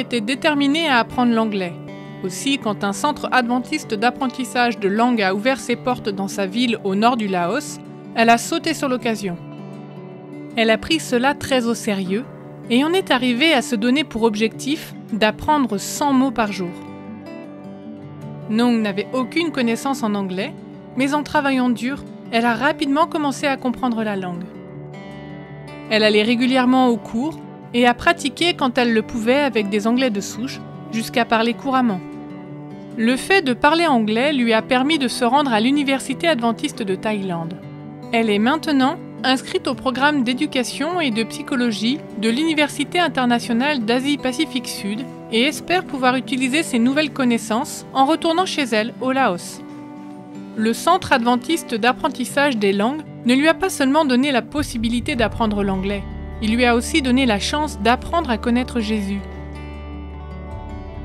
était déterminée à apprendre l'anglais. Aussi, quand un centre adventiste d'apprentissage de langue a ouvert ses portes dans sa ville au nord du Laos, elle a sauté sur l'occasion. Elle a pris cela très au sérieux et en est arrivée à se donner pour objectif d'apprendre 100 mots par jour. Nong n'avait aucune connaissance en anglais, mais en travaillant dur, elle a rapidement commencé à comprendre la langue. Elle allait régulièrement aux cours et a pratiqué quand elle le pouvait avec des anglais de souche, jusqu'à parler couramment. Le fait de parler anglais lui a permis de se rendre à l'Université adventiste de Thaïlande. Elle est maintenant inscrite au programme d'éducation et de psychologie de l'Université internationale d'Asie-Pacifique Sud et espère pouvoir utiliser ses nouvelles connaissances en retournant chez elle au Laos. Le Centre adventiste d'apprentissage des langues ne lui a pas seulement donné la possibilité d'apprendre l'anglais, il lui a aussi donné la chance d'apprendre à connaître Jésus.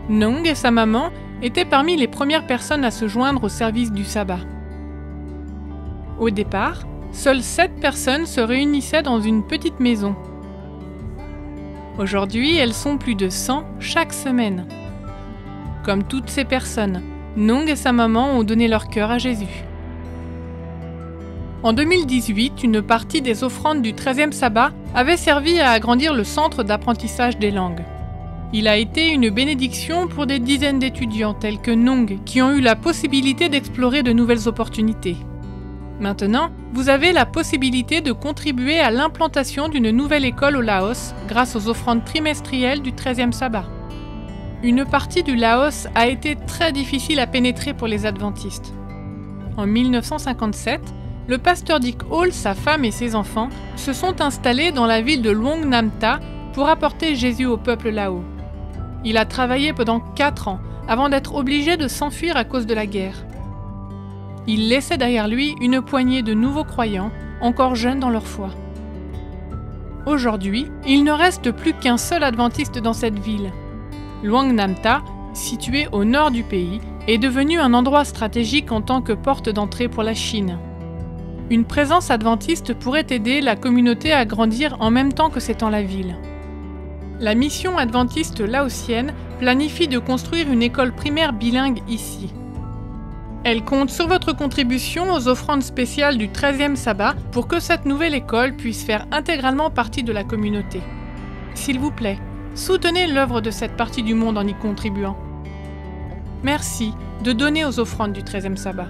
Nong et sa maman étaient parmi les premières personnes à se joindre au service du sabbat. Au départ, seules 7 personnes se réunissaient dans une petite maison. Aujourd'hui, elles sont plus de 100 chaque semaine. Comme toutes ces personnes, Nong et sa maman ont donné leur cœur à Jésus. En 2018, une partie des offrandes du 13e sabbat avait servi à agrandir le centre d'apprentissage des langues. Il a été une bénédiction pour des dizaines d'étudiants tels que Nong qui ont eu la possibilité d'explorer de nouvelles opportunités. Maintenant, vous avez la possibilité de contribuer à l'implantation d'une nouvelle école au Laos grâce aux offrandes trimestrielles du 13e sabbat. Une partie du Laos a été très difficile à pénétrer pour les adventistes. En 1957, le pasteur Dick Hall, sa femme et ses enfants se sont installés dans la ville de Luang Namta pour apporter Jésus au peuple lao. Il a travaillé pendant 4 ans avant d'être obligé de s'enfuir à cause de la guerre. Il laissait derrière lui une poignée de nouveaux croyants, encore jeunes dans leur foi. Aujourd'hui, il ne reste plus qu'un seul adventiste dans cette ville. Luang Namta, situé au nord du pays, est devenu un endroit stratégique en tant que porte d'entrée pour la Chine. Une présence adventiste pourrait aider la communauté à grandir en même temps que s'étend la ville. La mission adventiste laotienne planifie de construire une école primaire bilingue ici. Elle compte sur votre contribution aux offrandes spéciales du 13e sabbat pour que cette nouvelle école puisse faire intégralement partie de la communauté. S'il vous plaît, soutenez l'œuvre de cette partie du monde en y contribuant. Merci de donner aux offrandes du 13e sabbat.